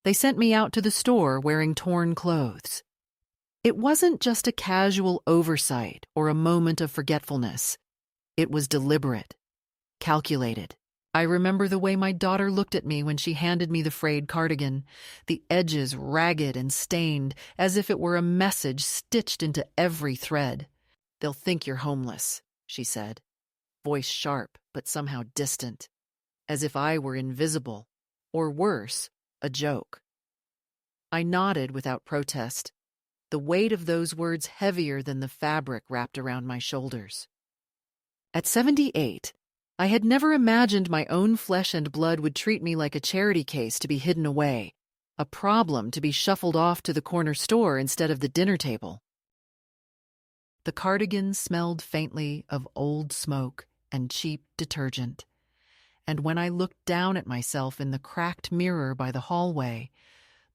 They sent me out to the store wearing torn clothes. It wasn't just a casual oversight or a moment of forgetfulness. It was deliberate, calculated. I remember the way my daughter looked at me when she handed me the frayed cardigan, the edges ragged and stained, as if it were a message stitched into every thread. "They'll think you're homeless," she said, voice sharp but somehow distant, as if I were invisible, or worse, a joke. I nodded without protest, the weight of those words heavier than the fabric wrapped around my shoulders. At 78, I had never imagined my own flesh and blood would treat me like a charity case to be hidden away, a problem to be shuffled off to the corner store instead of the dinner table. The cardigan smelled faintly of old smoke and cheap detergent, and when I looked down at myself in the cracked mirror by the hallway,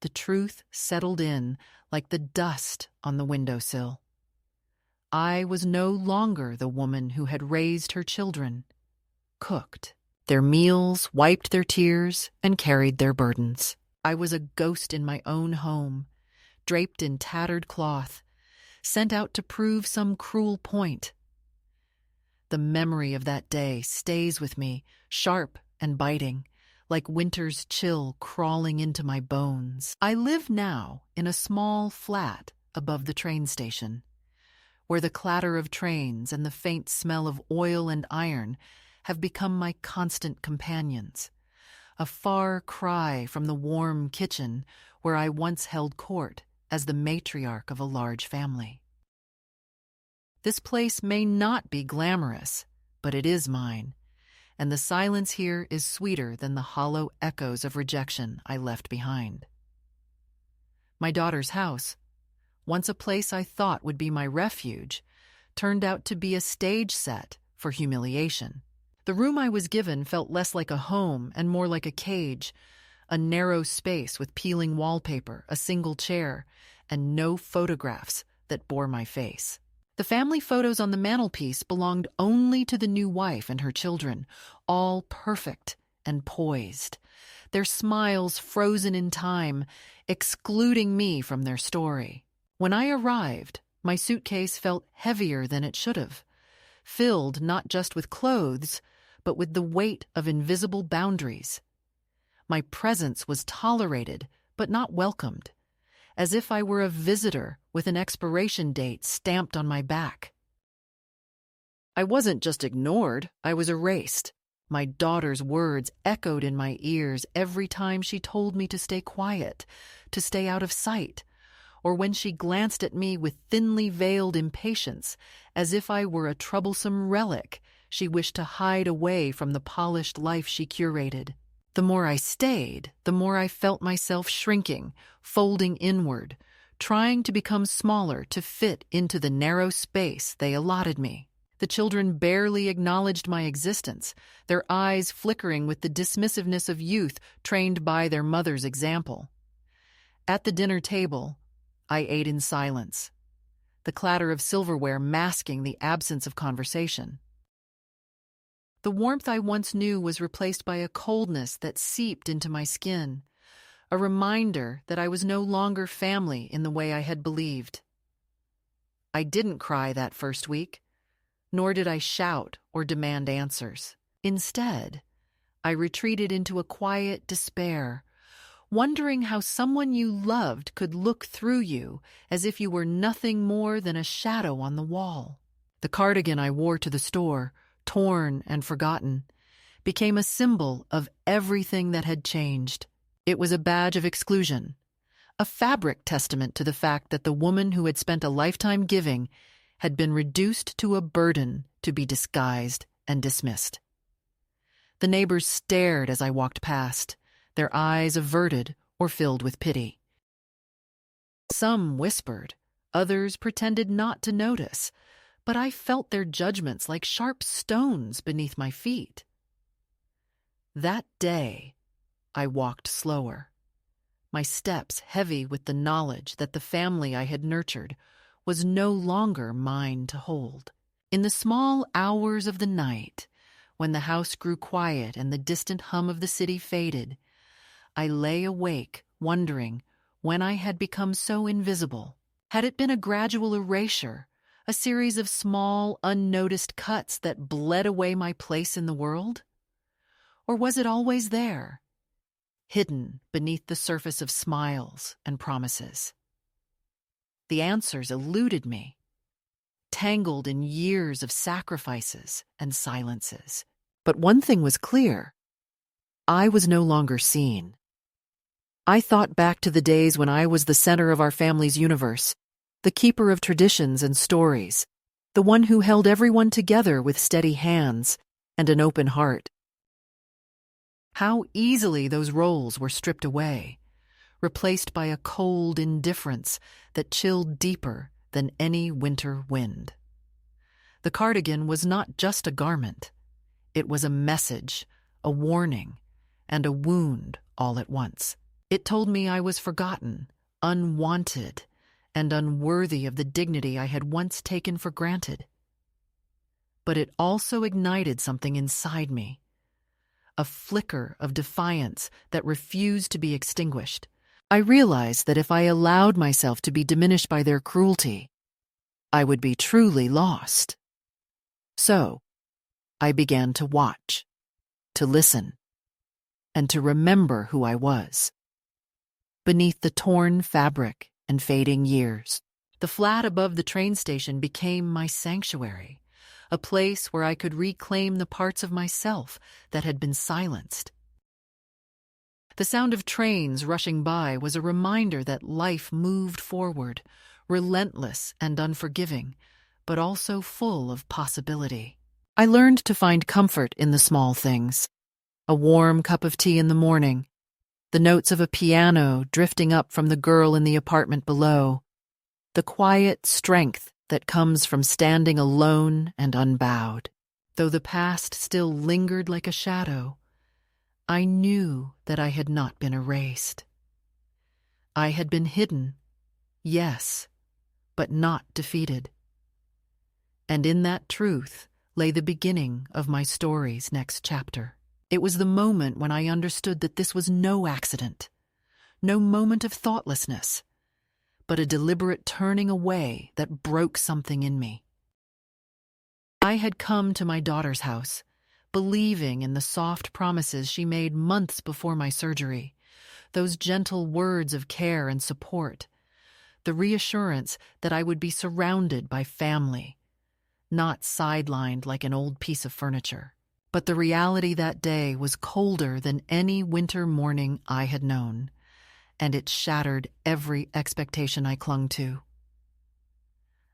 the truth settled in like the dust on the windowsill. I was no longer the woman who had raised her children, cooked their meals, wiped their tears, and carried their burdens. I was a ghost in my own home, draped in tattered cloth, sent out to prove some cruel point. The memory of that day stays with me, sharp and biting, like winter's chill crawling into my bones. I live now in a small flat above the train station, where the clatter of trains and the faint smell of oil and iron have become my constant companions, a far cry from the warm kitchen where I once held court as the matriarch of a large family. This place may not be glamorous, but it is mine, and the silence here is sweeter than the hollow echoes of rejection I left behind. My daughter's house, once a place I thought would be my refuge, turned out to be a stage set for humiliation. The room I was given felt less like a home and more like a cage, a narrow space with peeling wallpaper, a single chair, and no photographs that bore my face. The family photos on the mantelpiece belonged only to the new wife and her children, all perfect and poised, their smiles frozen in time, excluding me from their story. When I arrived, my suitcase felt heavier than it should have, filled not just with clothes, but with the weight of invisible boundaries. My presence was tolerated, but not welcomed, as if I were a visitor with an expiration date stamped on my back. I wasn't just ignored, I was erased. My daughter's words echoed in my ears every time she told me to stay quiet, to stay out of sight, or when she glanced at me with thinly veiled impatience, as if I were a troublesome relic she wished to hide away from the polished life she curated. The more I stayed, the more I felt myself shrinking, folding inward, trying to become smaller to fit into the narrow space they allotted me. The children barely acknowledged my existence, their eyes flickering with the dismissiveness of youth trained by their mother's example. At the dinner table, I ate in silence, the clatter of silverware masking the absence of conversation. The warmth I once knew was replaced by a coldness that seeped into my skin, a reminder that I was no longer family in the way I had believed. I didn't cry that first week, nor did I shout or demand answers. Instead, I retreated into a quiet despair, wondering how someone you loved could look through you as if you were nothing more than a shadow on the wall. The cardigan I wore to the store, torn and forgotten, became a symbol of everything that had changed. It was a badge of exclusion, a fabric testament to the fact that the woman who had spent a lifetime giving had been reduced to a burden to be disguised and dismissed. The neighbors stared as I walked past, their eyes averted or filled with pity. Some whispered, others pretended not to notice, but I felt their judgments like sharp stones beneath my feet. That day, I walked slower, my steps heavy with the knowledge that the family I had nurtured was no longer mine to hold. In the small hours of the night, when the house grew quiet and the distant hum of the city faded, I lay awake wondering when I had become so invisible. Had it been a gradual erasure, a series of small, unnoticed cuts that bled away my place in the world? Or was it always there, hidden beneath the surface of smiles and promises? The answers eluded me, tangled in years of sacrifices and silences. But one thing was clear: I was no longer seen. I thought back to the days when I was the center of our family's universe, the keeper of traditions and stories, the one who held everyone together with steady hands and an open heart. How easily those roles were stripped away, replaced by a cold indifference that chilled deeper than any winter wind. The cardigan was not just a garment. It was a message, a warning, and a wound all at once. It told me I was forgotten, unwanted, and unworthy of the dignity I had once taken for granted. But it also ignited something inside me, a flicker of defiance that refused to be extinguished. I realized that if I allowed myself to be diminished by their cruelty, I would be truly lost. So, I began to watch, to listen, and to remember who I was. Beneath the torn fabric and fading years, the flat above the train station became my sanctuary, a place where I could reclaim the parts of myself that had been silenced. The sound of trains rushing by was a reminder that life moved forward, relentless and unforgiving, but also full of possibility. I learned to find comfort in the small things: a warm cup of tea in the morning, the notes of a piano drifting up from the girl in the apartment below, the quiet strength that comes from standing alone and unbowed. Though the past still lingered like a shadow, I knew that I had not been erased. I had been hidden, yes, but not defeated. And in that truth lay the beginning of my story's next chapter. It was the moment when I understood that this was no accident, no moment of thoughtlessness, but a deliberate turning away that broke something in me. I had come to my daughter's house, believing in the soft promises she made months before my surgery, those gentle words of care and support, the reassurance that I would be surrounded by family, not sidelined like an old piece of furniture. But the reality that day was colder than any winter morning I had known, and it shattered every expectation I clung to.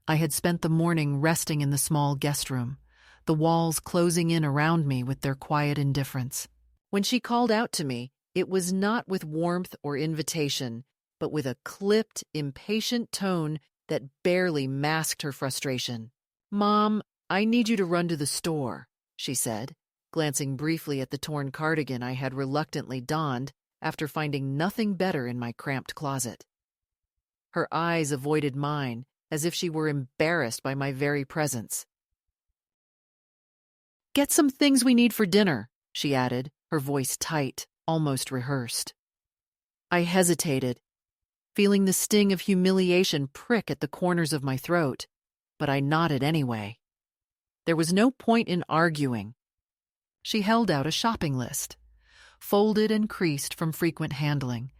I had spent the morning resting in the small guest room, the walls closing in around me with their quiet indifference. When she called out to me, it was not with warmth or invitation, but with a clipped, impatient tone that barely masked her frustration. "Mom, I need you to run to the store," she said, glancing briefly at the torn cardigan I had reluctantly donned after finding nothing better in my cramped closet. Her eyes avoided mine, as if she were embarrassed by my very presence. "Get some things we need for dinner," she added, her voice tight, almost rehearsed. I hesitated, feeling the sting of humiliation prick at the corners of my throat, but I nodded anyway. There was no point in arguing. She held out a shopping list, folded and creased from frequent handling,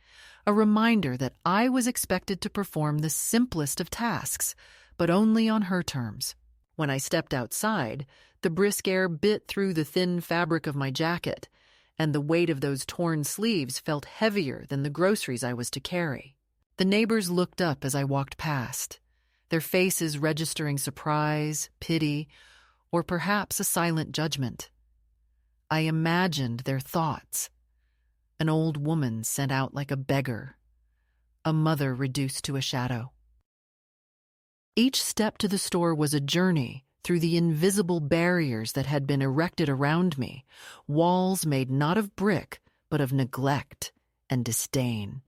a reminder that I was expected to perform the simplest of tasks, but only on her terms. When I stepped outside, the brisk air bit through the thin fabric of my jacket, and the weight of those torn sleeves felt heavier than the groceries I was to carry. The neighbors looked up as I walked past, their faces registering surprise, pity, or perhaps a silent judgment. I imagined their thoughts: an old woman sent out like a beggar, a mother reduced to a shadow. Each step to the store was a journey through the invisible barriers that had been erected around me, walls made not of brick, but of neglect and disdain.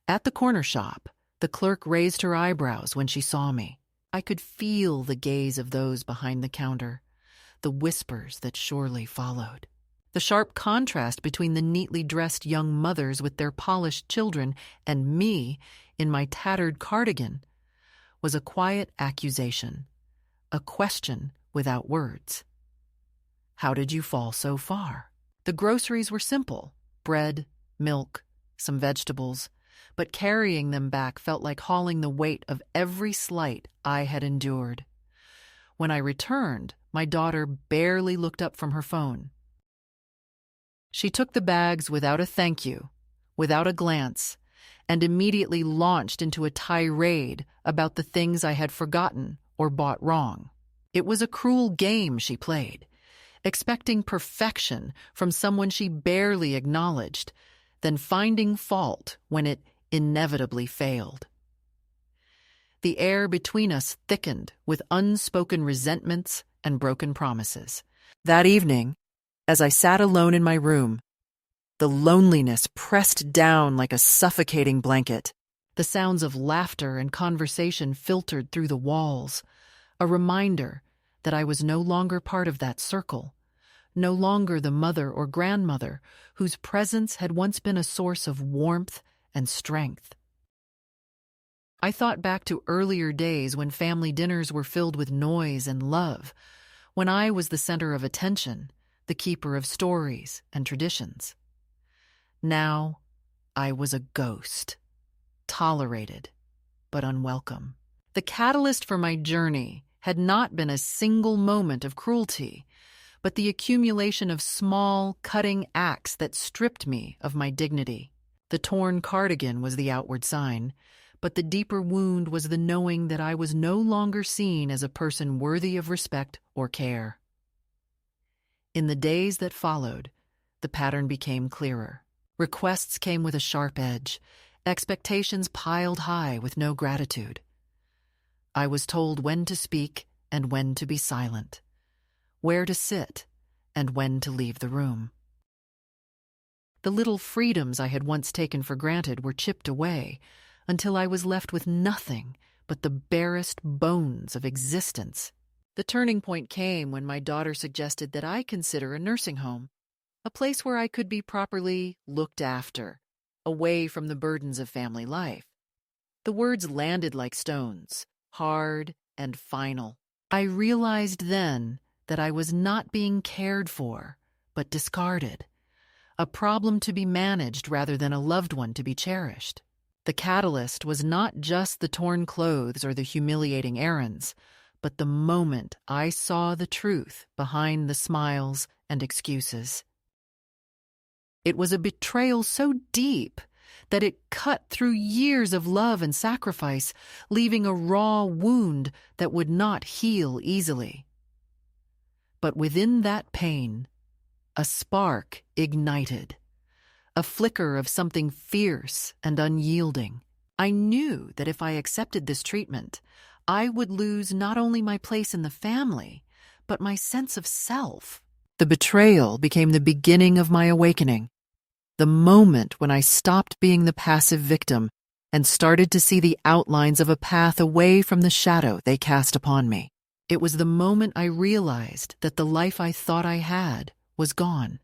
At the corner shop, the clerk raised her eyebrows when she saw me. I could feel the gaze of those behind the counter, the whispers that surely followed. The sharp contrast between the neatly dressed young mothers with their polished children and me in my tattered cardigan was a quiet accusation, a question without words. How did you fall so far? The groceries were simple: bread, milk, some vegetables, but carrying them back felt like hauling the weight of every slight I had endured. When I returned, my daughter barely looked up from her phone. She took the bags without a thank you, without a glance, and immediately launched into a tirade about the things I had forgotten or bought wrong. It was a cruel game she played, expecting perfection from someone she barely acknowledged, then finding fault when it inevitably failed. The air between us thickened with unspoken resentments and broken promises. That evening, as I sat alone in my room, the loneliness pressed down like a suffocating blanket. The sounds of laughter and conversation filtered through the walls, a reminder that I was no longer part of that circle, no longer the mother or grandmother whose presence had once been a source of warmth and strength. I thought back to earlier days when family dinners were filled with noise and love, when I was the center of attention, the keeper of stories and traditions. Now, I was a ghost, tolerated, but unwelcome. The catalyst for my journey had not been a single moment of cruelty, but the accumulation of small, cutting acts that stripped me of my dignity. The torn cardigan was the outward sign, but the deeper wound was the knowing that I was no longer seen as a person worthy of respect or care. In the days that followed, the pattern became clearer. Requests came with a sharp edge, expectations piled high with no gratitude. I was told when to speak and when to be silent, where to sit and when to leave the room. The little freedoms I had once taken for granted were chipped away until I was left with nothing but the barest bones of existence. The turning point came when my daughter suggested that I consider a nursing home, a place where I could be properly looked after, away from the burdens of family life. The words landed like stones, hard and final. I realized then that I was not being cared for, but discarded, a problem to be managed rather than a loved one to be cherished. The catalyst was not just the torn clothes or the humiliating errands, but the moment I saw the truth behind the smiles and excuses. It was a betrayal so deep that it cut through years of love and sacrifice, leaving a raw wound that would not heal easily. But within that pain, a spark ignited, a flicker of something fierce and unyielding. I knew that if I accepted this treatment, I would lose not only my place in the family, but my sense of self. The betrayal became the beginning of my awakening, the moment when I stopped being the passive victim and started to see the outlines of a path away from the shadow they cast upon me. It was the moment I realized that the life I thought I had was gone,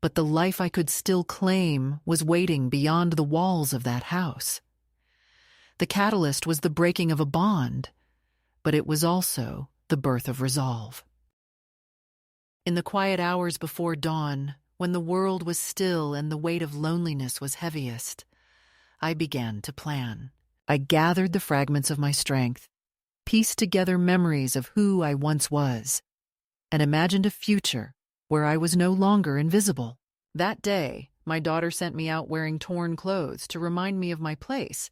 but the life I could still claim was waiting beyond the walls of that house. The catalyst was the breaking of a bond, but it was also the birth of resolve. In the quiet hours before dawn, when the world was still and the weight of loneliness was heaviest, I began to plan. I gathered the fragments of my strength, pieced together memories of who I once was, and imagined a future where I was no longer invisible. That day, my daughter sent me out wearing torn clothes to remind me of my place,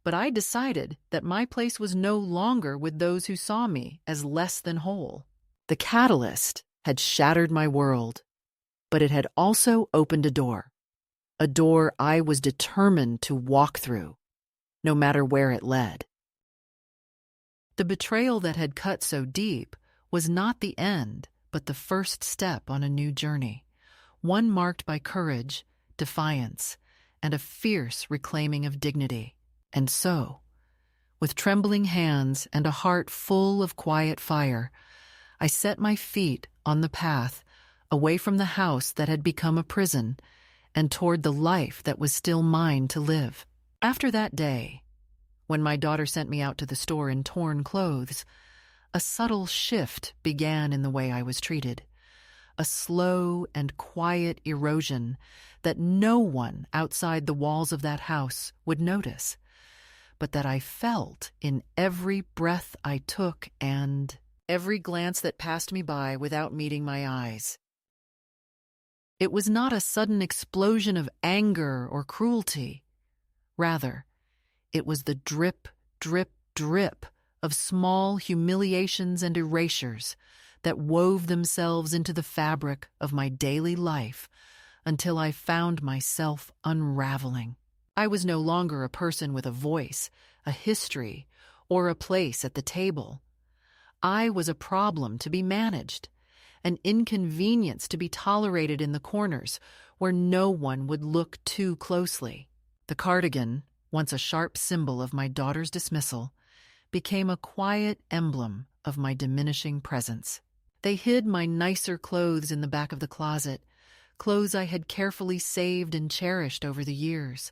but I decided that my place was no longer with those who saw me as less than whole. The catalyst had shattered my world, but it had also opened a door I was determined to walk through, no matter where it led. The betrayal that had cut so deep was not the end, but the first step on a new journey, one marked by courage, defiance, and a fierce reclaiming of dignity. And so, with trembling hands and a heart full of quiet fire, I set my feet on the path away from the house that had become a prison and toward the life that was still mine to live. After that day, when my daughter sent me out to the store in torn clothes, a subtle shift began in the way I was treated, a slow and quiet erosion that no one outside the walls of that house would notice, but that I felt in every breath I took and every glance that passed me by without meeting my eyes. It was not a sudden explosion of anger or cruelty. Rather, it was the drip, drip, drip of small humiliations and erasures that wove themselves into the fabric of my daily life until I found myself unraveling. I was no longer a person with a voice, a history, or a place at the table. I was a problem to be managed, an inconvenience to be tolerated in the corners where no one would look too closely. The cardigan, once a sharp symbol of my daughter's dismissal, became a quiet emblem of my diminishing presence. They hid my nicer clothes in the back of the closet, clothes I had carefully saved and cherished over the years,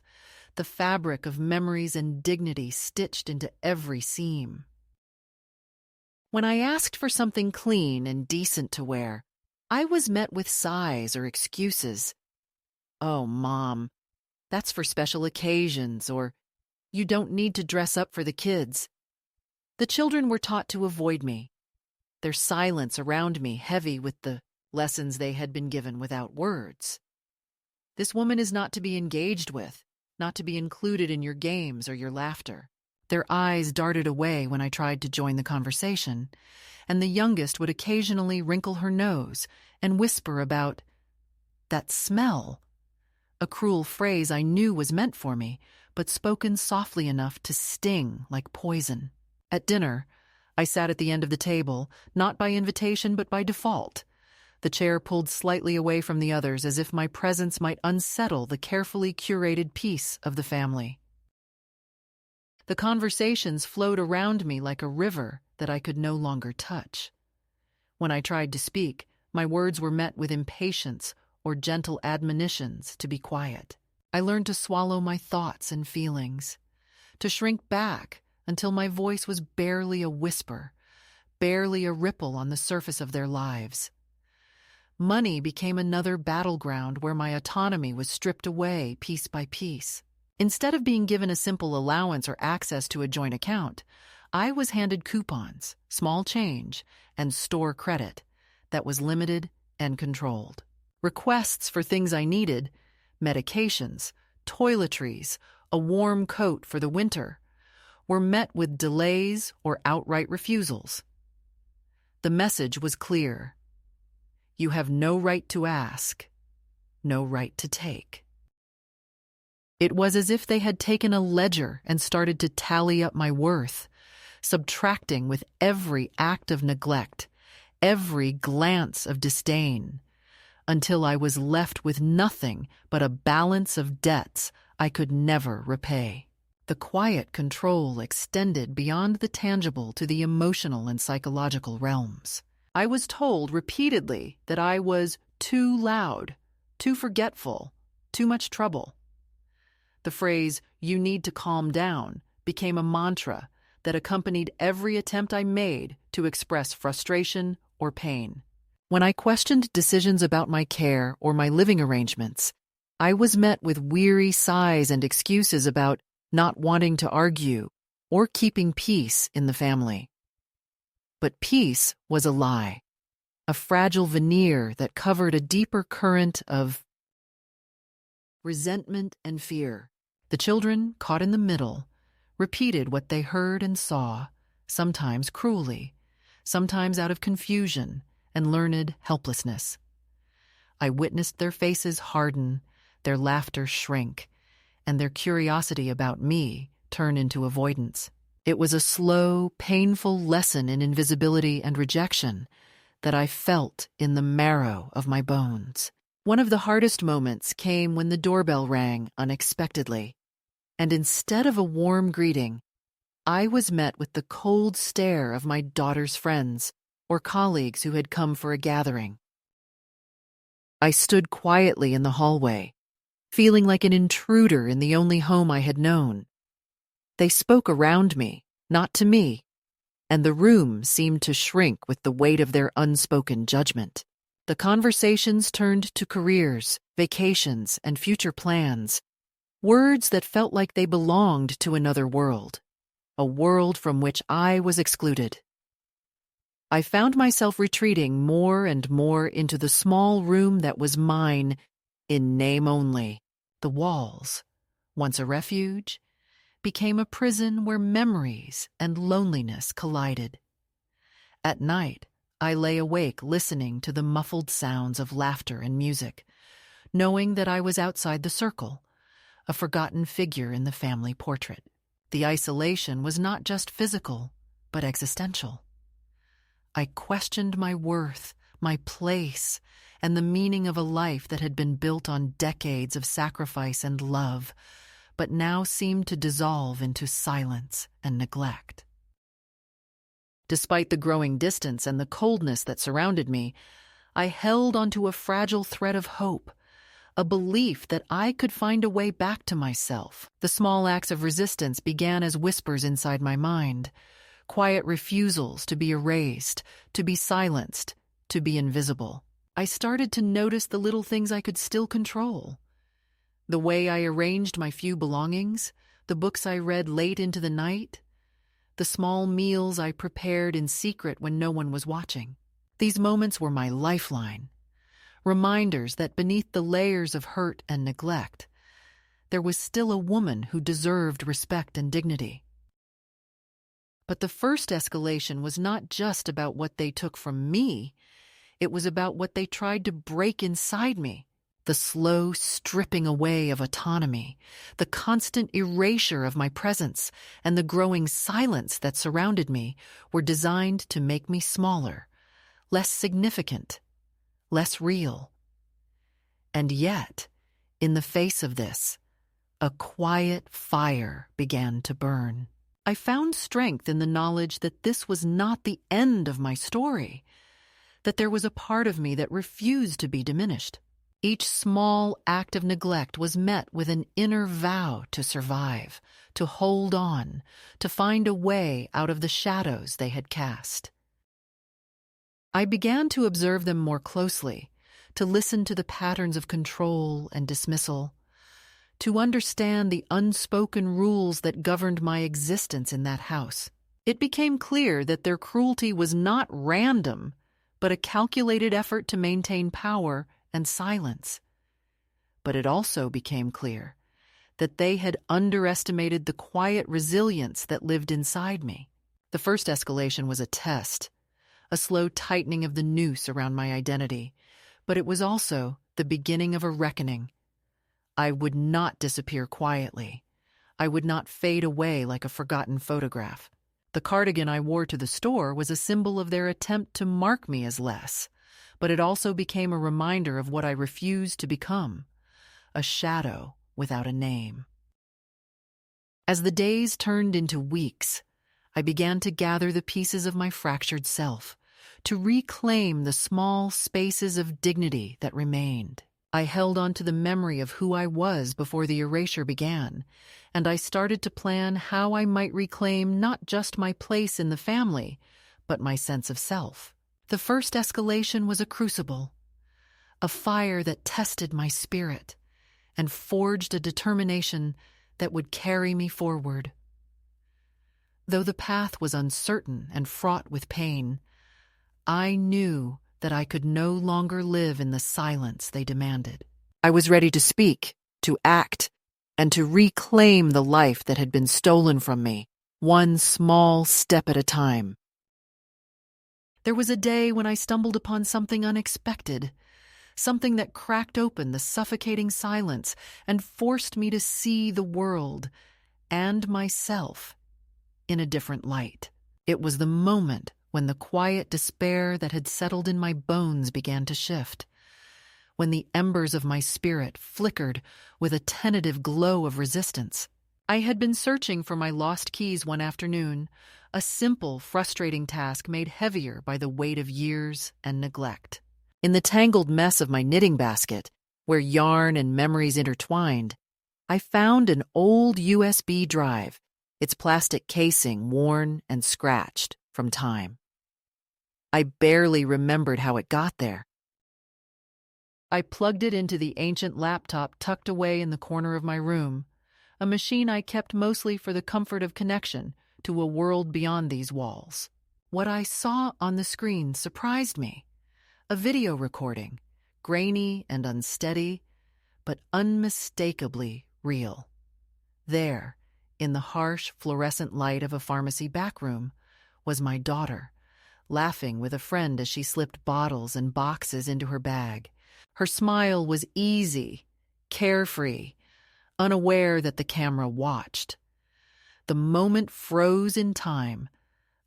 the fabric of memories and dignity stitched into every seam. When I asked for something clean and decent to wear, I was met with sighs or excuses. "Oh, Mom, that's for special occasions," or "You don't need to dress up for the kids." The children were taught to avoid me, their silence around me heavy with the lessons they had been given without words. "This woman is not to be engaged with, not to be included in your games or your laughter." Their eyes darted away when I tried to join the conversation, and the youngest would occasionally wrinkle her nose and whisper about "that smell," a cruel phrase I knew was meant for me, but spoken softly enough to sting like poison. At dinner, I sat at the end of the table, not by invitation but by default, the chair pulled slightly away from the others as if my presence might unsettle the carefully curated peace of the family. The conversations flowed around me like a river that I could no longer touch. When I tried to speak, my words were met with impatience or gentle admonitions to be quiet. I learned to swallow my thoughts and feelings, to shrink back until my voice was barely a whisper, barely a ripple on the surface of their lives. Money became another battleground where my autonomy was stripped away piece by piece. Instead of being given a simple allowance or access to a joint account, I was handed coupons, small change, and store credit that was limited and controlled. Requests for things I needed, medications, toiletries, a warm coat for the winter, were met with delays or outright refusals. The message was clear. You have no right to ask, no right to take. It was as if they had taken a ledger and started to tally up my worth, subtracting with every act of neglect, every glance of disdain, until I was left with nothing but a balance of debts I could never repay. The quiet control extended beyond the tangible to the emotional and psychological realms. I was told repeatedly that I was too loud, too forgetful, too much trouble. The phrase, "you need to calm down," became a mantra that accompanied every attempt I made to express frustration or pain. When I questioned decisions about my care or my living arrangements, I was met with weary sighs and excuses about not wanting to argue or keeping peace in the family. But peace was a lie, a fragile veneer that covered a deeper current of resentment and fear. The children, caught in the middle, repeated what they heard and saw, sometimes cruelly, sometimes out of confusion and learned helplessness. I witnessed their faces harden, their laughter shrink, and their curiosity about me turn into avoidance. It was a slow, painful lesson in invisibility and rejection that I felt in the marrow of my bones. One of the hardest moments came when the doorbell rang unexpectedly, and instead of a warm greeting, I was met with the cold stare of my daughter's friends or colleagues who had come for a gathering. I stood quietly in the hallway, feeling like an intruder in the only home I had known. They spoke around me, not to me, and the room seemed to shrink with the weight of their unspoken judgment. The conversations turned to careers, vacations, and future plans, words that felt like they belonged to another world, a world from which I was excluded. I found myself retreating more and more into the small room that was mine in name only. The walls, once a refuge, became a prison where memories and loneliness collided. At night, I lay awake listening to the muffled sounds of laughter and music, knowing that I was outside the circle, a forgotten figure in the family portrait. The isolation was not just physical, but existential. I questioned my worth, my place, and the meaning of a life that had been built on decades of sacrifice and love, but now seemed to dissolve into silence and neglect. Despite the growing distance and the coldness that surrounded me, I held onto a fragile thread of hope, a belief that I could find a way back to myself. The small acts of resistance began as whispers inside my mind, quiet refusals to be erased, to be silenced, to be invisible. I started to notice the little things I could still control. The way I arranged my few belongings, the books I read late into the night, the small meals I prepared in secret when no one was watching. These moments were my lifeline, reminders that beneath the layers of hurt and neglect, there was still a woman who deserved respect and dignity. But the first escalation was not just about what they took from me, it was about what they tried to break inside me. The slow stripping away of autonomy, the constant erasure of my presence, and the growing silence that surrounded me were designed to make me smaller, less significant, less real. And yet, in the face of this, a quiet fire began to burn. I found strength in the knowledge that this was not the end of my story, that there was a part of me that refused to be diminished. Each small act of neglect was met with an inner vow to survive, to hold on, to find a way out of the shadows they had cast. I began to observe them more closely, to listen to the patterns of control and dismissal, to understand the unspoken rules that governed my existence in that house. It became clear that their cruelty was not random, but a calculated effort to maintain power and silence. But it also became clear that they had underestimated the quiet resilience that lived inside me. The first escalation was a test, a slow tightening of the noose around my identity, but it was also the beginning of a reckoning. I would not disappear quietly. I would not fade away like a forgotten photograph. The cardigan I wore to the store was a symbol of their attempt to mark me as less, but it also became a reminder of what I refused to become, a shadow without a name. As the days turned into weeks, I began to gather the pieces of my fractured self, to reclaim the small spaces of dignity that remained. I held on to the memory of who I was before the erasure began, and I started to plan how I might reclaim not just my place in the family, but my sense of self. The first escalation was a crucible, a fire that tested my spirit and forged a determination that would carry me forward. Though the path was uncertain and fraught with pain, I knew that I could no longer live in the silence they demanded. I was ready to speak, to act, and to reclaim the life that had been stolen from me, one small step at a time. There was a day when I stumbled upon something unexpected, something that cracked open the suffocating silence and forced me to see the world and myself in a different light. It was the moment when the quiet despair that had settled in my bones began to shift, when the embers of my spirit flickered with a tentative glow of resistance. I had been searching for my lost keys one afternoon, a simple, frustrating task made heavier by the weight of years and neglect. In the tangled mess of my knitting basket, where yarn and memories intertwined, I found an old USB drive, its plastic casing worn and scratched from time. I barely remembered how it got there. I plugged it into the ancient laptop tucked away in the corner of my room, a machine I kept mostly for the comfort of connection to a world beyond these walls. What I saw on the screen surprised me. A video recording, grainy and unsteady, but unmistakably real. There, in the harsh fluorescent light of a pharmacy backroom, was my daughter, laughing with a friend as she slipped bottles and boxes into her bag. Her smile was easy, carefree, unaware that the camera watched. The moment froze in time,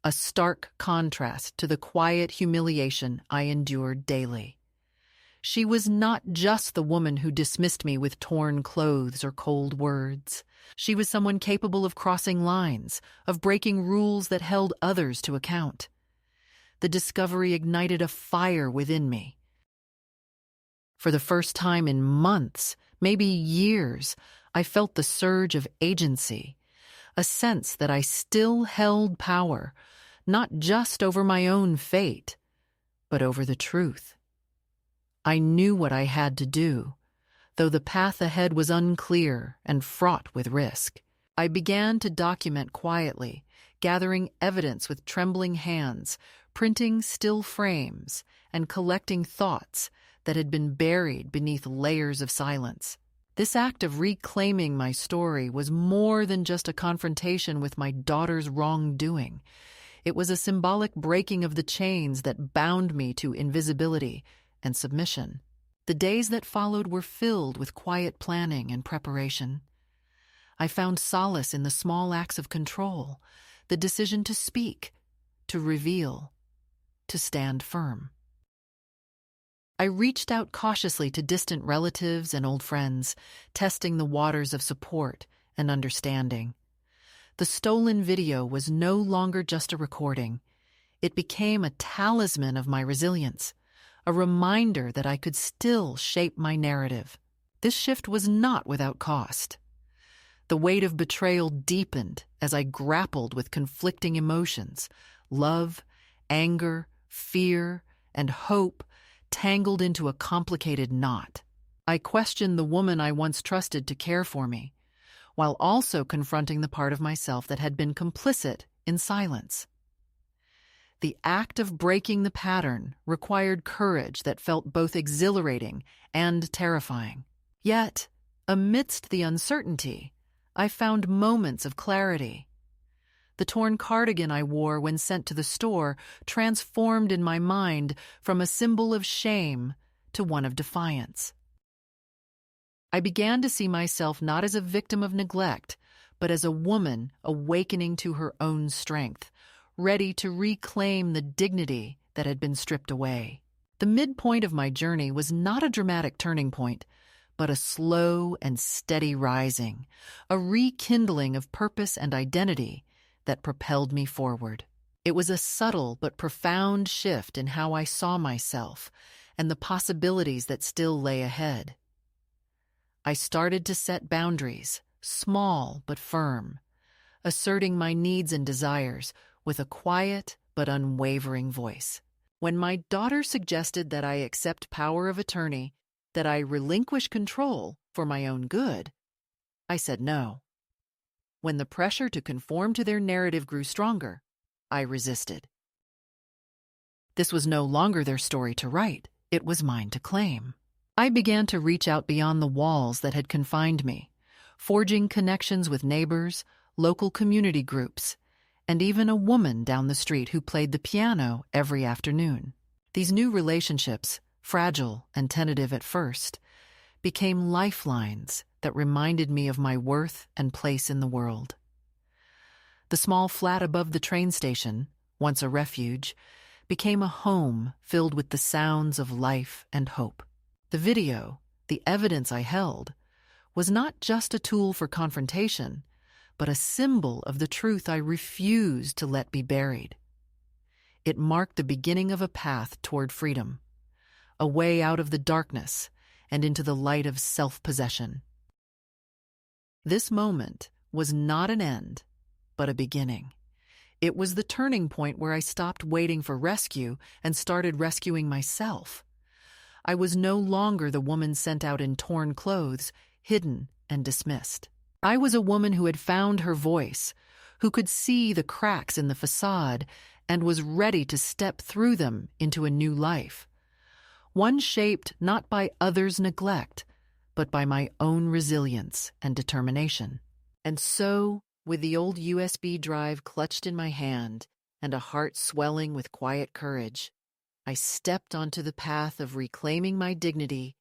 a stark contrast to the quiet humiliation I endured daily. She was not just the woman who dismissed me with torn clothes or cold words. She was someone capable of crossing lines, of breaking rules that held others to account. The discovery ignited a fire within me. For the first time in months, maybe years, I felt the surge of agency, a sense that I still held power, not just over my own fate, but over the truth. I knew what I had to do, though the path ahead was unclear and fraught with risk. I began to document quietly, gathering evidence with trembling hands, printing still frames, and collecting thoughts that had been buried beneath layers of silence. This act of reclaiming my story was more than just a confrontation with my daughter's wrongdoing. It was a symbolic breaking of the chains that bound me to invisibility and submission. The days that followed were filled with quiet planning and preparation. I found solace in the small acts of control, the decision to speak, to reveal, to stand firm. I reached out cautiously to distant relatives and old friends, testing the waters of support and understanding. The stolen video was no longer just a recording. It became a talisman of my resilience, a reminder that I could still shape my narrative. This shift was not without cost. The weight of betrayal deepened as I grappled with conflicting emotions, love, anger, fear, and hope tangled into a complicated knot. I questioned the woman I once trusted to care for me, while also confronting the part of myself that had been complicit in silence. The act of breaking the pattern required courage that felt both exhilarating and terrifying. Yet, amidst the uncertainty, I found moments of clarity. The torn cardigan I wore when sent to the store transformed in my mind from a symbol of shame to one of defiance. I began to see myself not as a victim of neglect, but as a woman awakening to her own strength, ready to reclaim the dignity that had been stripped away. The midpoint of my journey was not a dramatic turning point, but a slow and steady rising, a rekindling of purpose and identity that propelled me forward. It was a subtle but profound shift in how I saw myself and the possibilities that still lay ahead. I started to set boundaries, small but firm, asserting my needs and desires with a quiet but unwavering voice. When my daughter suggested that I accept power of attorney, that I relinquish control for my own good, I said no. When the pressure to conform to their narrative grew stronger, I resisted. This was no longer their story to write, it was mine to claim. I began to reach out beyond the walls that had confined me, forging connections with neighbors, local community groups, and even a woman down the street who played the piano every afternoon. These new relationships, fragile and tentative at first, became lifelines that reminded me of my worth and place in the world. The small flat above the train station, once a refuge, became a home filled with the sounds of life and hope. The video, the evidence I held, was not just a tool for confrontation, but a symbol of the truth I refused to let be buried. It marked the beginning of a path toward freedom, a way out of the darkness and into the light of self-possession. This moment was not an end, but a beginning. It was the turning point where I stopped waiting for rescue and started rescuing myself. I was no longer the woman sent out in torn clothes, hidden and dismissed. I was a woman who had found her voice, who could see the cracks in the facade and was ready to step through them into a new life. One shaped not by others' neglect, but by my own resilience and determination. And so, with the old USB drive clutched in my hand and a heart swelling with quiet courage, I stepped onto the path of reclaiming my dignity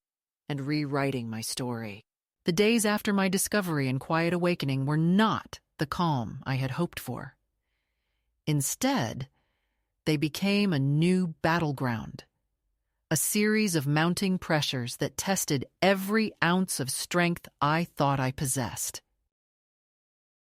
and rewriting my story. The days after my discovery and quiet awakening were not the calm I had hoped for. Instead, they became a new battleground, a series of mounting pressures that tested every ounce of strength I thought I possessed.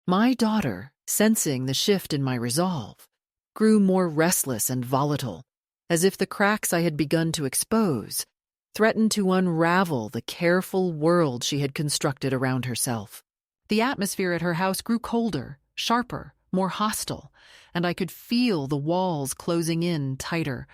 My daughter, sensing the shift in my resolve, grew more restless and volatile, as if the cracks I had begun to expose threatened to unravel the careful world she had constructed around herself. The atmosphere at her house grew colder, sharper, more hostile, and I could feel the walls closing in tighter,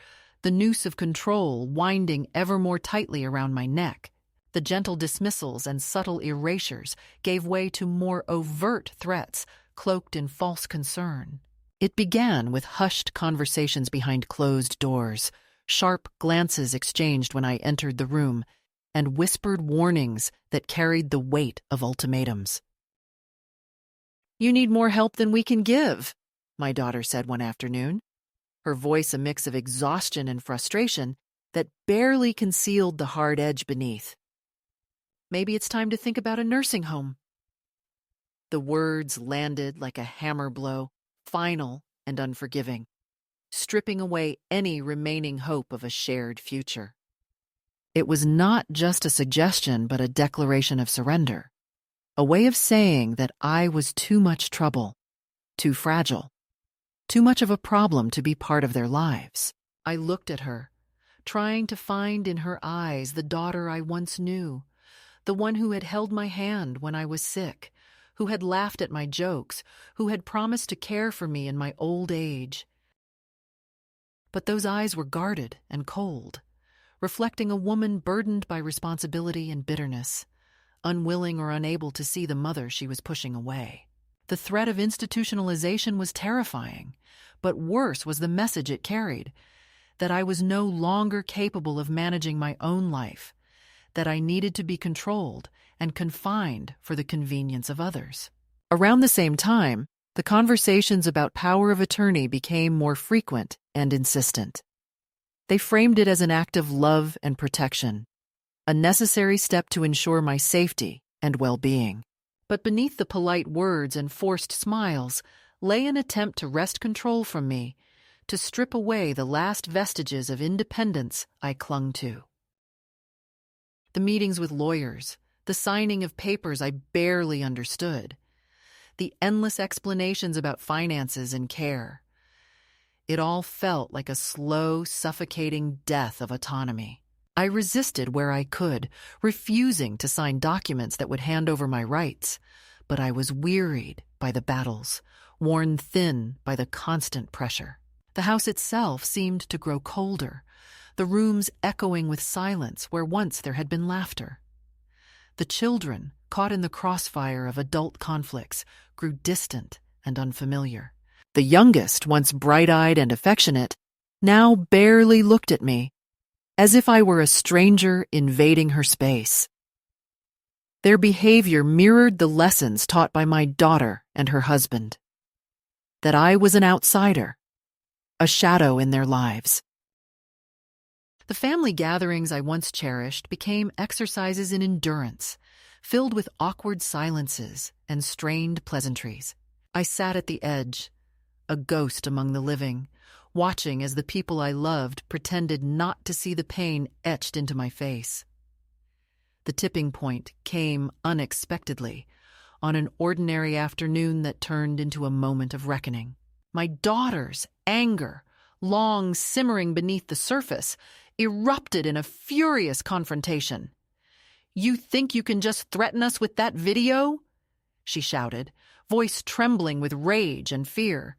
the noose of control winding ever more tightly around my neck. The gentle dismissals and subtle erasures gave way to more overt threats, cloaked in false concern. It began with hushed conversations behind closed doors, sharp glances exchanged when I entered the room, and whispered warnings that carried the weight of ultimatums. "You need more help than we can give," my daughter said one afternoon, her voice a mix of exhaustion and frustration that barely concealed the hard edge beneath. "Maybe it's time to think about a nursing home." The words landed like a hammer blow, final and unforgiving, stripping away any remaining hope of a shared future. It was not just a suggestion, but a declaration of surrender, a way of saying that I was too much trouble, too fragile, too much of a problem to be part of their lives. I looked at her, trying to find in her eyes the daughter I once knew, the one who had held my hand when I was sick, who had laughed at my jokes, who had promised to care for me in my old age. But those eyes were guarded and cold, reflecting a woman burdened by responsibility and bitterness, unwilling or unable to see the mother she was pushing away. The threat of institutionalization was terrifying, but worse was the message it carried, that I was no longer capable of managing my own life, that I needed to be controlled and confined for the convenience of others. Around the same time, the conversations about power of attorney became more frequent and insistent. They framed it as an act of love and protection, a necessary step to ensure my safety and well-being. But beneath the polite words and forced smiles lay an attempt to wrest control from me, to strip away the last vestiges of independence I clung to. The meetings with lawyers, the signing of papers I barely understood, the endless explanations about finances and care. It all felt like a slow, suffocating death of autonomy. I resisted where I could, refusing to sign documents that would hand over my rights, but I was wearied by the battles, worn thin by the constant pressure. The house itself seemed to grow colder, the rooms echoing with silence where once there had been laughter. The children, caught in the crossfire of adult conflicts, grew distant and unfamiliar. The youngest, once bright-eyed and affectionate, now barely looked at me, as if I were a stranger invading her space. Their behavior mirrored the lessons taught by my daughter and her husband, that I was an outsider, a shadow in their lives. The family gatherings I once cherished became exercises in endurance, filled with awkward silences and strained pleasantries. I sat at the edge, a ghost among the living, watching as the people I loved pretended not to see the pain etched into my face. The tipping point came unexpectedly, on an ordinary afternoon that turned into a moment of reckoning. My daughter's anger, long simmering beneath the surface, erupted in a furious confrontation. "You think you can just threaten us with that video?" she shouted, voice trembling with rage and fear.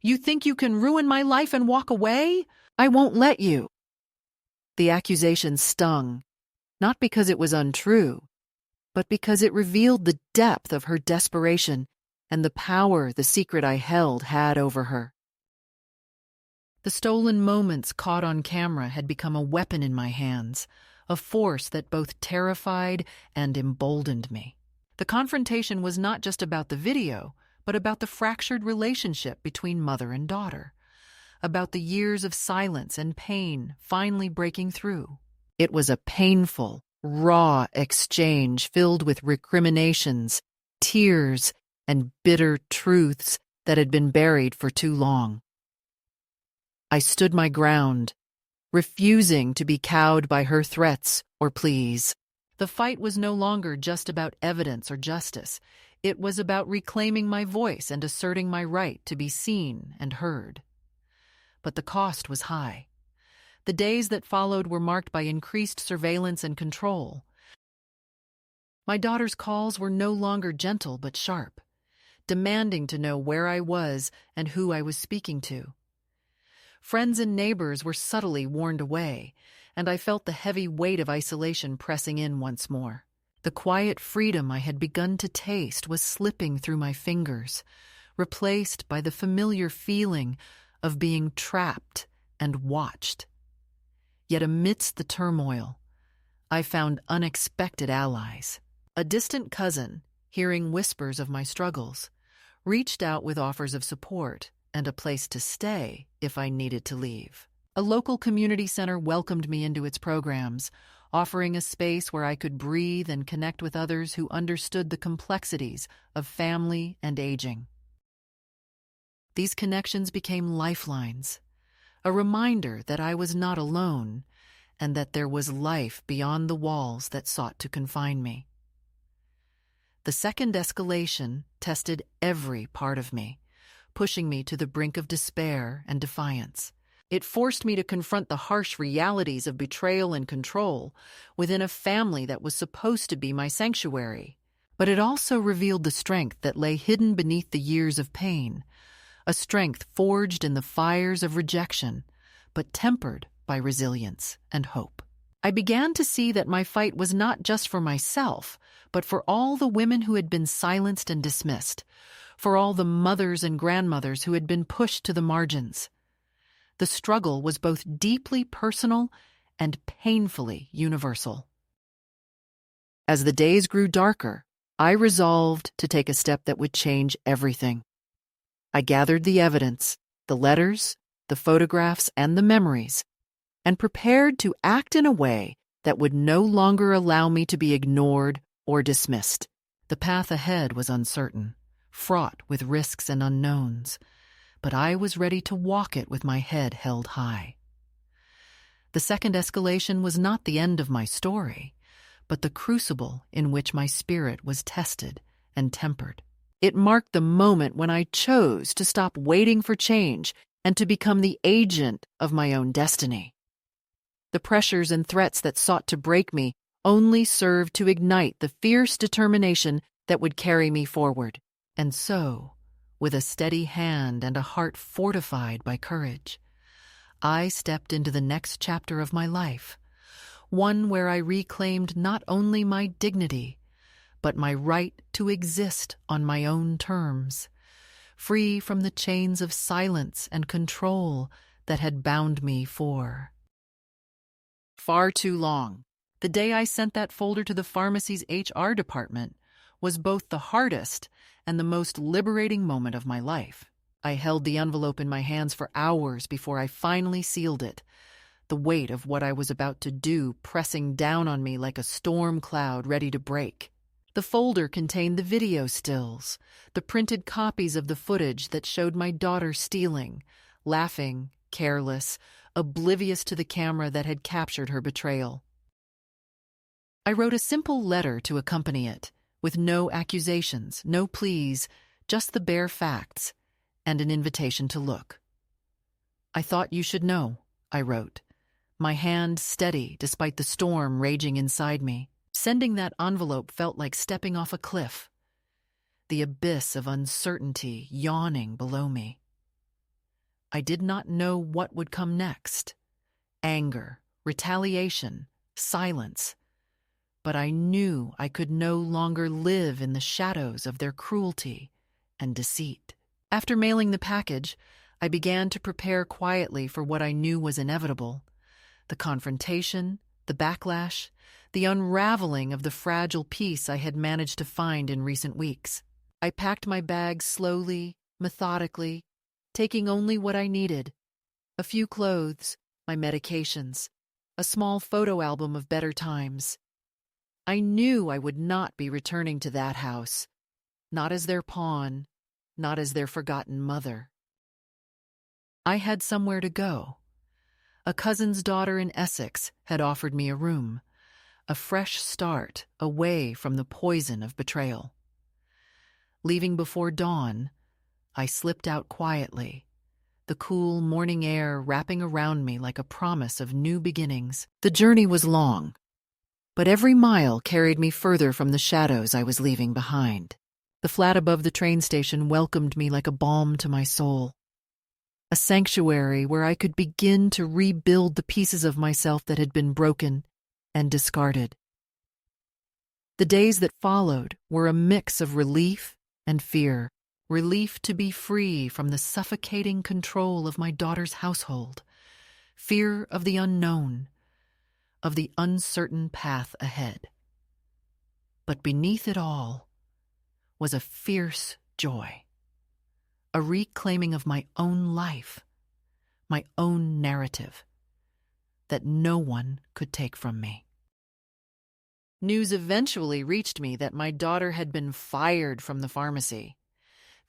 "You think you can ruin my life and walk away? I won't let you." The accusation stung, not because it was untrue, but because it revealed the depth of her desperation and the power the secret I held had over her. The stolen moments caught on camera had become a weapon in my hands, a force that both terrified and emboldened me. The confrontation was not just about the video, but about the fractured relationship between mother and daughter, about the years of silence and pain finally breaking through. It was a painful, raw exchange filled with recriminations, tears, and bitter truths that had been buried for too long. I stood my ground, refusing to be cowed by her threats or pleas. The fight was no longer just about evidence or justice. It was about reclaiming my voice and asserting my right to be seen and heard. But the cost was high. The days that followed were marked by increased surveillance and control. My daughter's calls were no longer gentle but sharp, demanding to know where I was and who I was speaking to. Friends and neighbors were subtly warned away, and I felt the heavy weight of isolation pressing in once more. The quiet freedom I had begun to taste was slipping through my fingers, replaced by the familiar feeling of being trapped and watched. Yet amidst the turmoil, I found unexpected allies. A distant cousin, hearing whispers of my struggles, reached out with offers of support and a place to stay if I needed to leave. A local community center welcomed me into its programs, offering a space where I could breathe and connect with others who understood the complexities of family and aging. These connections became lifelines, a reminder that I was not alone and that there was life beyond the walls that sought to confine me. The second escalation tested every part of me, pushing me to the brink of despair and defiance. It forced me to confront the harsh realities of betrayal and control within a family that was supposed to be my sanctuary. But it also revealed the strength that lay hidden beneath the years of pain, a strength forged in the fires of rejection, but tempered by resilience and hope. I began to see that my fight was not just for myself, but for all the women who had been silenced and dismissed, for all the mothers and grandmothers who had been pushed to the margins. The struggle was both deeply personal and painfully universal. As the days grew darker, I resolved to take a step that would change everything. I gathered the evidence, the letters, the photographs, and the memories, and prepared to act in a way that would no longer allow me to be ignored or dismissed. The path ahead was uncertain, fraught with risks and unknowns, but I was ready to walk it with my head held high. The second escalation was not the end of my story, but the crucible in which my spirit was tested and tempered. It marked the moment when I chose to stop waiting for change and to become the agent of my own destiny. The pressures and threats that sought to break me only served to ignite the fierce determination that would carry me forward. And so, with a steady hand and a heart fortified by courage, I stepped into the next chapter of my life, one where I reclaimed not only my dignity, but my right to exist on my own terms, free from the chains of silence and control that had bound me for far too long. The day I sent that folder to the pharmacy's HR department was both the hardest and the most liberating moment of my life. I held the envelope in my hands for hours before I finally sealed it, the weight of what I was about to do pressing down on me like a storm cloud ready to break. The folder contained the video stills, the printed copies of the footage that showed my daughter stealing, laughing, careless, oblivious to the camera that had captured her betrayal. I wrote a simple letter to accompany it, with no accusations, no pleas, just the bare facts, and an invitation to look. "I thought you should know," I wrote, my hand steady despite the storm raging inside me. Sending that envelope felt like stepping off a cliff, the abyss of uncertainty yawning below me. I did not know what would come next. Anger, retaliation, silence. But I knew I could no longer live in the shadows of their cruelty and deceit. After mailing the package, I began to prepare quietly for what I knew was inevitable: the confrontation, the backlash, the unraveling of the fragile peace I had managed to find in recent weeks. I packed my bags slowly, methodically, taking only what I needed: a few clothes, my medications, a small photo album of better times. I knew I would not be returning to that house, not as their pawn, not as their forgotten mother. I had somewhere to go. A cousin's daughter in Essex had offered me a room, a fresh start away from the poison of betrayal. Leaving before dawn, I slipped out quietly, the cool morning air wrapping around me like a promise of new beginnings. The journey was long, but every mile carried me further from the shadows I was leaving behind. The flat above the train station welcomed me like a balm to my soul, a sanctuary where I could begin to rebuild the pieces of myself that had been broken and discarded. The days that followed were a mix of relief and fear. Relief to be free from the suffocating control of my daughter's household, fear of the unknown, of the uncertain path ahead. But beneath it all was a fierce joy, a reclaiming of my own life, my own narrative, that no one could take from me. News eventually reached me that my daughter had been fired from the pharmacy.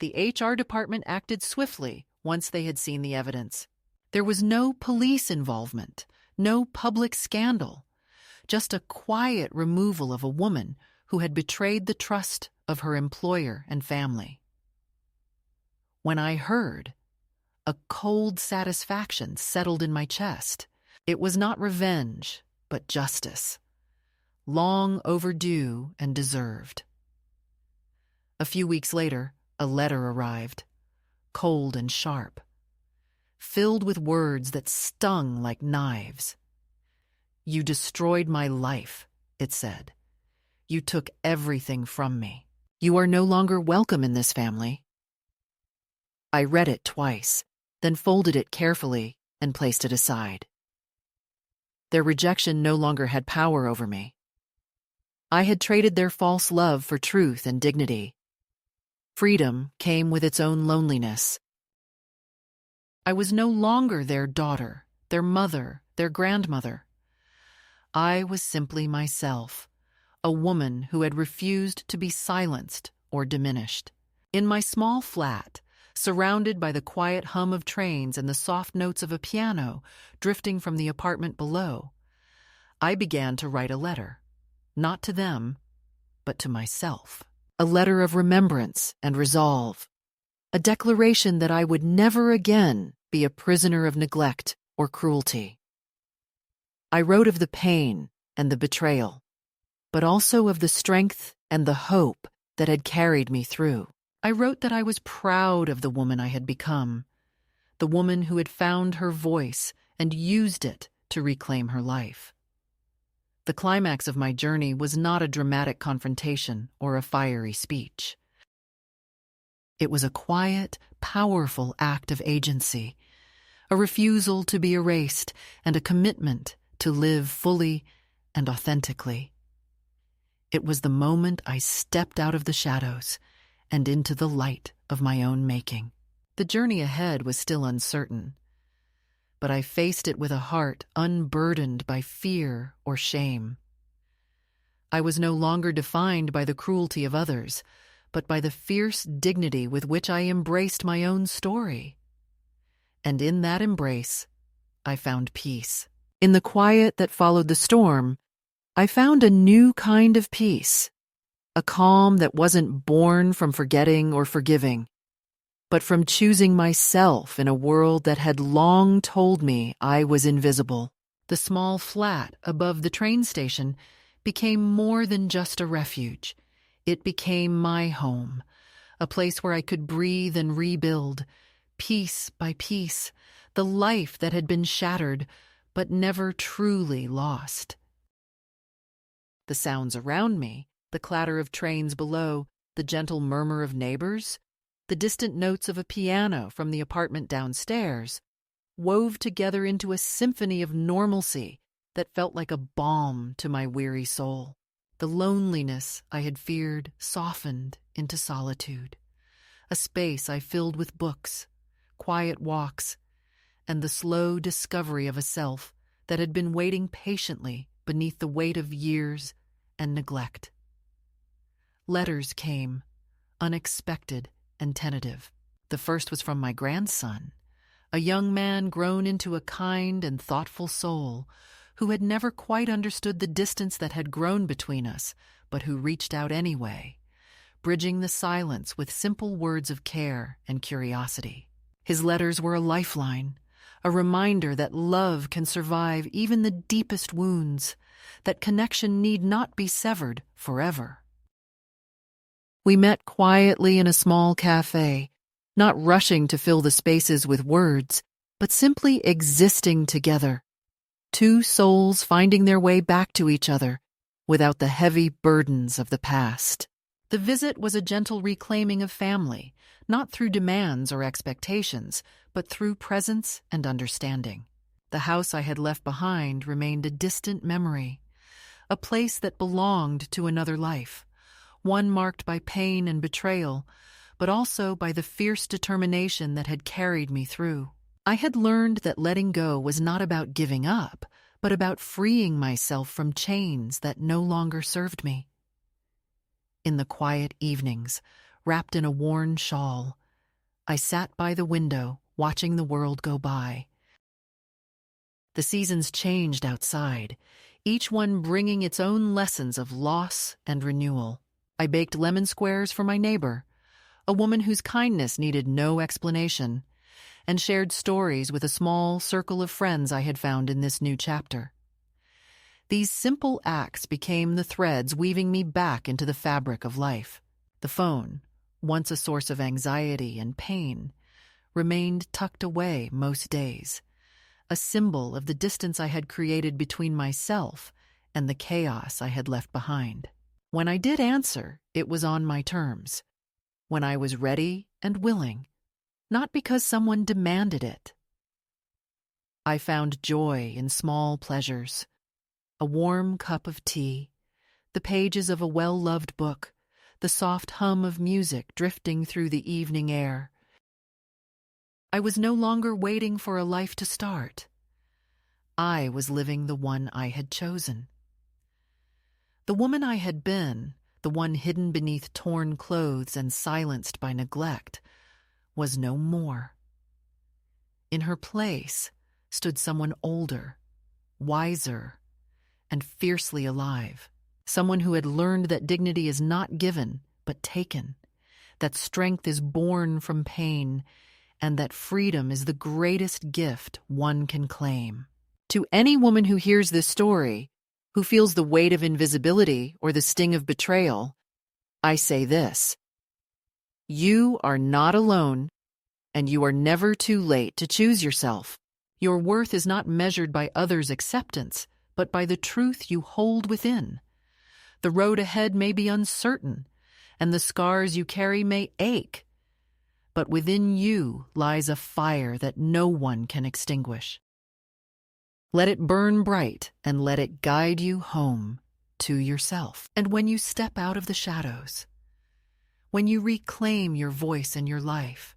The HR department acted swiftly once they had seen the evidence. There was no police involvement, no public scandal, just a quiet removal of a woman who had betrayed the trust of her employer and family. When I heard, a cold satisfaction settled in my chest. It was not revenge, but justice, long overdue and deserved. A few weeks later, a letter arrived, cold and sharp, filled with words that stung like knives. "You destroyed my life," it said. "You took everything from me. You are no longer welcome in this family." I read it twice, then folded it carefully and placed it aside. Their rejection no longer had power over me. I had traded their false love for truth and dignity. Freedom came with its own loneliness. I was no longer their daughter, their mother, their grandmother. I was simply myself, a woman who had refused to be silenced or diminished. In my small flat, surrounded by the quiet hum of trains and the soft notes of a piano drifting from the apartment below, I began to write a letter, not to them, but to myself. A letter of remembrance and resolve, a declaration that I would never again be a prisoner of neglect or cruelty. I wrote of the pain and the betrayal, but also of the strength and the hope that had carried me through. I wrote that I was proud of the woman I had become, the woman who had found her voice and used it to reclaim her life. The climax of my journey was not a dramatic confrontation or a fiery speech. It was a quiet, powerful act of agency, a refusal to be erased, and a commitment to live fully and authentically. It was the moment I stepped out of the shadows and into the light of my own making. The journey ahead was still uncertain, but I faced it with a heart unburdened by fear or shame. I was no longer defined by the cruelty of others, but by the fierce dignity with which I embraced my own story. And in that embrace, I found peace. In the quiet that followed the storm, I found a new kind of peace, a calm that wasn't born from forgetting or forgiving, but from choosing myself in a world that had long told me I was invisible. The small flat above the train station became more than just a refuge. It became my home, a place where I could breathe and rebuild, piece by piece, the life that had been shattered but never truly lost. The sounds around me, the clatter of trains below, the gentle murmur of neighbors, the distant notes of a piano from the apartment downstairs, wove together into a symphony of normalcy that felt like a balm to my weary soul. The loneliness I had feared softened into solitude, a space I filled with books, quiet walks, and the slow discovery of a self that had been waiting patiently beneath the weight of years and neglect. Letters came, unexpected and tentative. The first was from my grandson, a young man grown into a kind and thoughtful soul who had never quite understood the distance that had grown between us, but who reached out anyway, bridging the silence with simple words of care and curiosity. His letters were a lifeline, a reminder that love can survive even the deepest wounds, that connection need not be severed forever. We met quietly in a small cafe, not rushing to fill the spaces with words, but simply existing together. Two souls finding their way back to each other without the heavy burdens of the past. The visit was a gentle reclaiming of family, not through demands or expectations, but through presence and understanding. The house I had left behind remained a distant memory, a place that belonged to another life, one marked by pain and betrayal, but also by the fierce determination that had carried me through. I had learned that letting go was not about giving up, but about freeing myself from chains that no longer served me. In the quiet evenings, wrapped in a worn shawl, I sat by the window, watching the world go by. The seasons changed outside, each one bringing its own lessons of loss and renewal. I baked lemon squares for my neighbor, a woman whose kindness needed no explanation, and shared stories with a small circle of friends I had found in this new chapter. These simple acts became the threads weaving me back into the fabric of life. The phone, once a source of anxiety and pain, remained tucked away most days, a symbol of the distance I had created between myself and the chaos I had left behind. When I did answer, it was on my terms, when I was ready and willing, not because someone demanded it. I found joy in small pleasures, a warm cup of tea, the pages of a well-loved book, the soft hum of music drifting through the evening air. I was no longer waiting for a life to start. I was living the one I had chosen. The woman I had been, the one hidden beneath torn clothes and silenced by neglect, was no more. In her place stood someone older, wiser, and fiercely alive. Someone who had learned that dignity is not given, but taken, that strength is born from pain, and that freedom is the greatest gift one can claim. To any woman who hears this story, who feels the weight of invisibility or the sting of betrayal, I say this: you are not alone, and you are never too late to choose yourself. Your worth is not measured by others' acceptance, but by the truth you hold within. The road ahead may be uncertain, and the scars you carry may ache, but within you lies a fire that no one can extinguish. Let it burn bright and let it guide you home to yourself. And when you step out of the shadows, when you reclaim your voice and your life,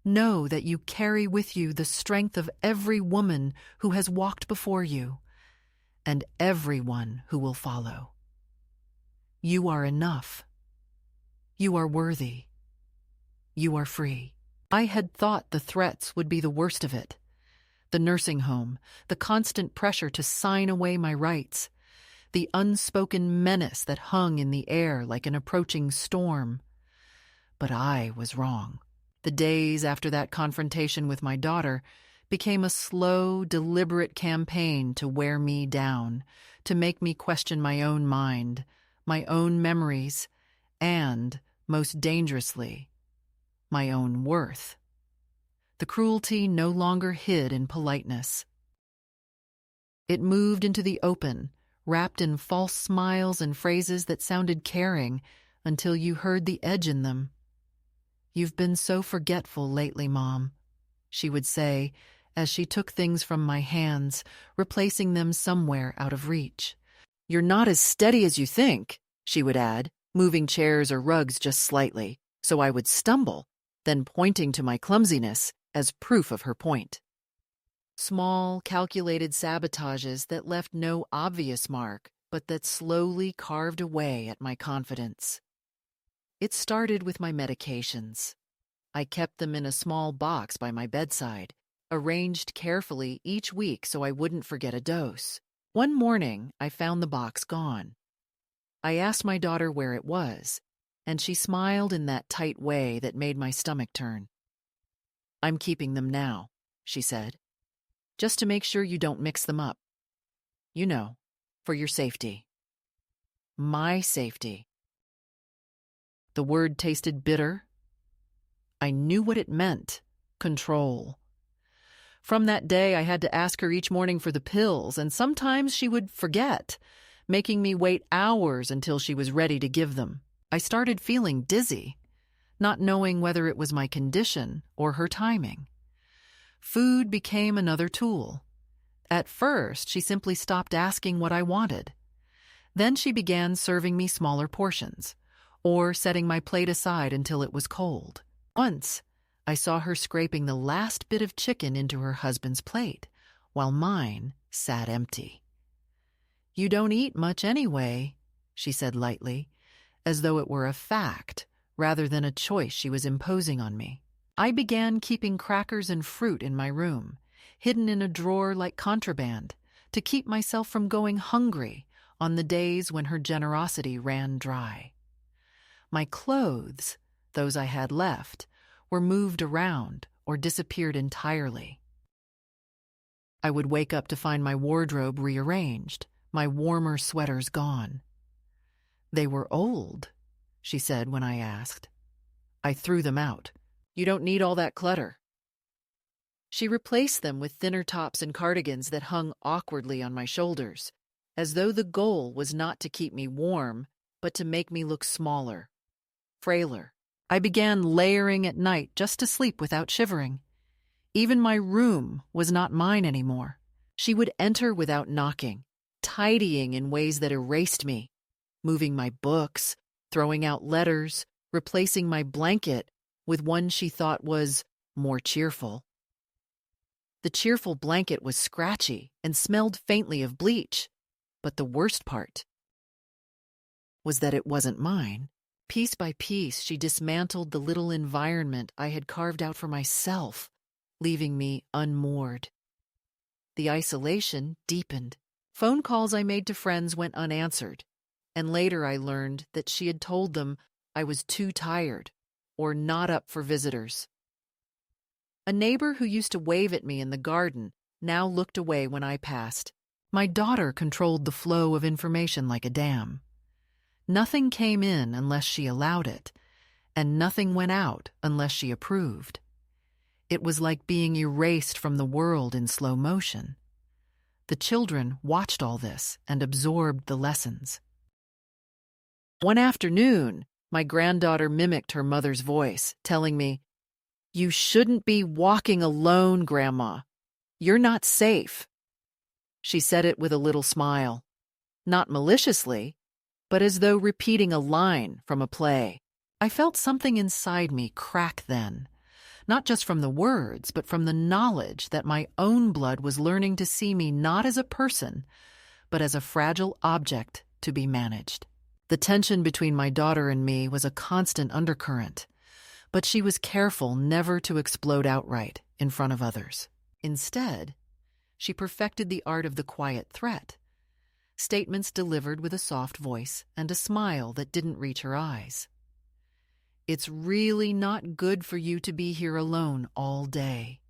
know that you carry with you the strength of every woman who has walked before you and everyone who will follow. You are enough. You are worthy. You are free. I had thought the threats would be the worst of it. The nursing home, the constant pressure to sign away my rights, the unspoken menace that hung in the air like an approaching storm. But I was wrong. The days after that confrontation with my daughter became a slow, deliberate campaign to wear me down, to make me question my own mind, my own memories, and, most dangerously, my own worth. The cruelty no longer hid in politeness. It moved into the open, wrapped in false smiles and phrases that sounded caring until you heard the edge in them. "You've been so forgetful lately, Mom," she would say as she took things from my hands, replacing them somewhere out of reach. "You're not as steady as you think," she would add, moving chairs or rugs just slightly, so I would stumble, then pointing to my clumsiness as proof of her point. Small, calculated sabotages that left no obvious mark, but that slowly carved away at my confidence. It started with my medications. I kept them in a small box by my bedside, arranged carefully each week so I wouldn't forget a dose. One morning, I found the box gone. I asked my daughter where it was, and she smiled in that tight way that made my stomach turn. "I'm keeping them now," she said, "just to make sure you don't mix them up. You know, for your safety." My safety. The word tasted bitter. I knew what it meant: control. From that day, I had to ask her each morning for the pills, and sometimes she would forget, making me wait hours until she was ready to give them. I started feeling dizzy, not knowing whether it was my condition or her timing. Food became another tool. At first, she simply stopped asking what I wanted. Then she began serving me smaller portions, or setting my plate aside until it was cold. Once, I saw her scraping the last bit of chicken into her husband's plate, while mine sat empty. "You don't eat much anyway," she said lightly, as though it were a fact rather than a choice she was imposing on me. I began keeping crackers and fruit in my room, hidden in a drawer like contraband, to keep myself from going hungry on the days when her generosity ran dry. My clothes, those I had left, were moved around or disappeared entirely. I would wake up to find my wardrobe rearranged, my warmer sweaters gone. "They were old," she said when I asked. "I threw them out. You don't need all that clutter." She replaced them with thinner tops and cardigans that hung awkwardly on my shoulders, as though the goal was not to keep me warm, but to make me look smaller, frailer. I began layering at night just to sleep without shivering. Even my room was not mine anymore. She would enter without knocking, tidying in ways that erased me, moving my books, throwing out letters, replacing my blanket with one she thought was more cheerful. The cheerful blanket was scratchy and smelled faintly of bleach, but the worst part was that it wasn't mine. Piece by piece, she dismantled the little environment I had carved out for myself, leaving me unmoored. The isolation deepened. Phone calls I made to friends went unanswered, and later I learned that she had told them I was too tired or not up for visitors. A neighbor who used to wave at me in the garden now looked away when I passed. My daughter controlled the flow of information like a dam. Nothing came in unless she allowed it, and nothing went out unless she approved. It was like being erased from the world in slow motion. The children watched all this and absorbed the lessons. One afternoon, my granddaughter mimicked her mother's voice, telling me, "You shouldn't be walking alone, Grandma. You're not safe." She said it with a little smile, not maliciously, but as though repeating a line from a play. I felt something inside me crack then, not just from the words, but from the knowledge that my own blood was learning to see me not as a person, but as a fragile object to be managed. The tension between my daughter and me was a constant undercurrent, but she was careful never to explode outright in front of others. Instead, she perfected the art of the quiet threat, statements delivered with a soft voice and a smile that didn't reach her eyes. "It's really not good for you to be here alone all day."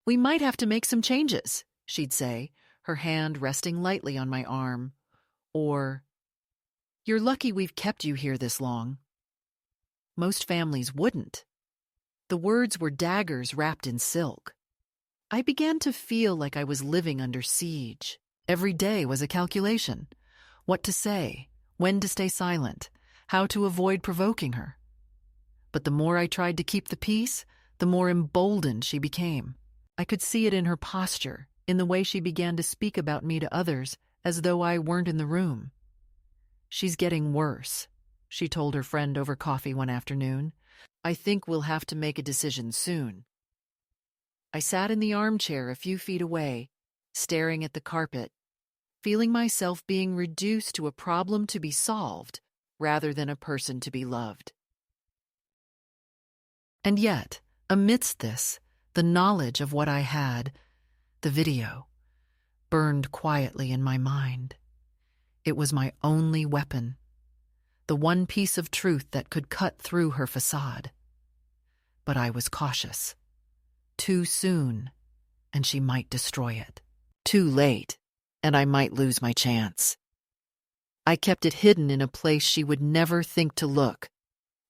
"We might have to make some changes," she'd say, her hand resting lightly on my arm. Or, "You're lucky we've kept you here this long." Most families wouldn't. The words were daggers wrapped in silk. I began to feel like I was living under siege. Every day was a calculation. What to say, when to stay silent, how to avoid provoking her. But the more I tried to keep the peace, the more emboldened she became. I could see it in her posture, in the way she began to speak about me to others, as though I weren't in the room. "She's getting worse," she told her friend over coffee one afternoon. "I think we'll have to make a decision soon." I sat in the armchair a few feet away, staring at the carpet, feeling myself being reduced to a problem to be solved rather than a person to be loved. And yet, amidst this, the knowledge of what I had, the video, burned quietly in my mind. It was my only weapon, the one piece of truth that could cut through her facade. But I was cautious. Too soon, and she might destroy it. Too late, and I might lose my chance. I kept it hidden in a place she would never think to look,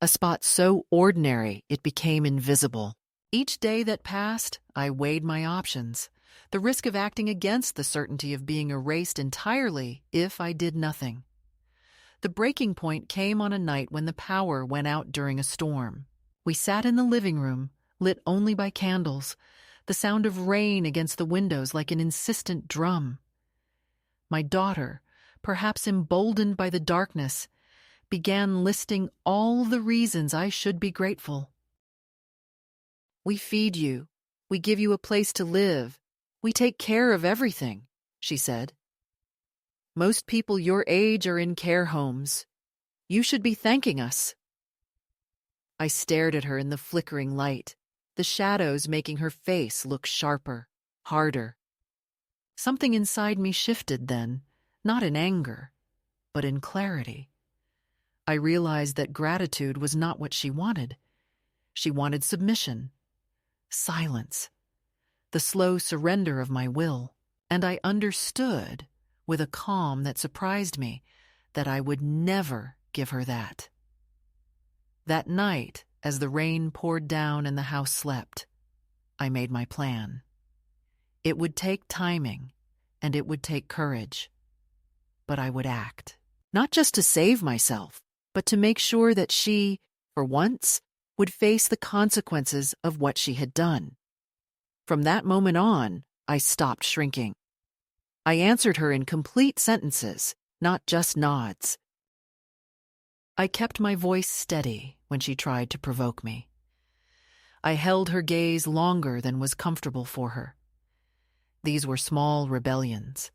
a spot so ordinary it became invisible. Each day that passed, I weighed my options, the risk of acting against the certainty of being erased entirely if I did nothing. The breaking point came on a night when the power went out during a storm. We sat in the living room, lit only by candles, the sound of rain against the windows like an insistent drum. My daughter, perhaps emboldened by the darkness, began listing all the reasons I should be grateful. "We feed you. We give you a place to live. We take care of everything," she said. "Most people your age are in care homes. You should be thanking us." I stared at her in the flickering light, the shadows making her face look sharper, harder. Something inside me shifted then, not in anger, but in clarity. I realized that gratitude was not what she wanted. She wanted submission, silence, the slow surrender of my will. And I understood, with a calm that surprised me, that I would never give her that. That night, as the rain poured down and the house slept, I made my plan. It would take timing, and it would take courage. But I would act, not just to save myself, but to make sure that she, for once, would face the consequences of what she had done. From that moment on, I stopped shrinking. I answered her in complete sentences, not just nods. I kept my voice steady when she tried to provoke me. I held her gaze longer than was comfortable for her. These were small rebellions,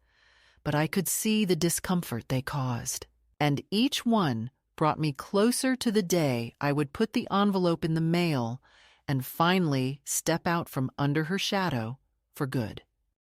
but I could see the discomfort they caused, and each one brought me closer to the day I would put the envelope in the mail and finally step out from under her shadow for good.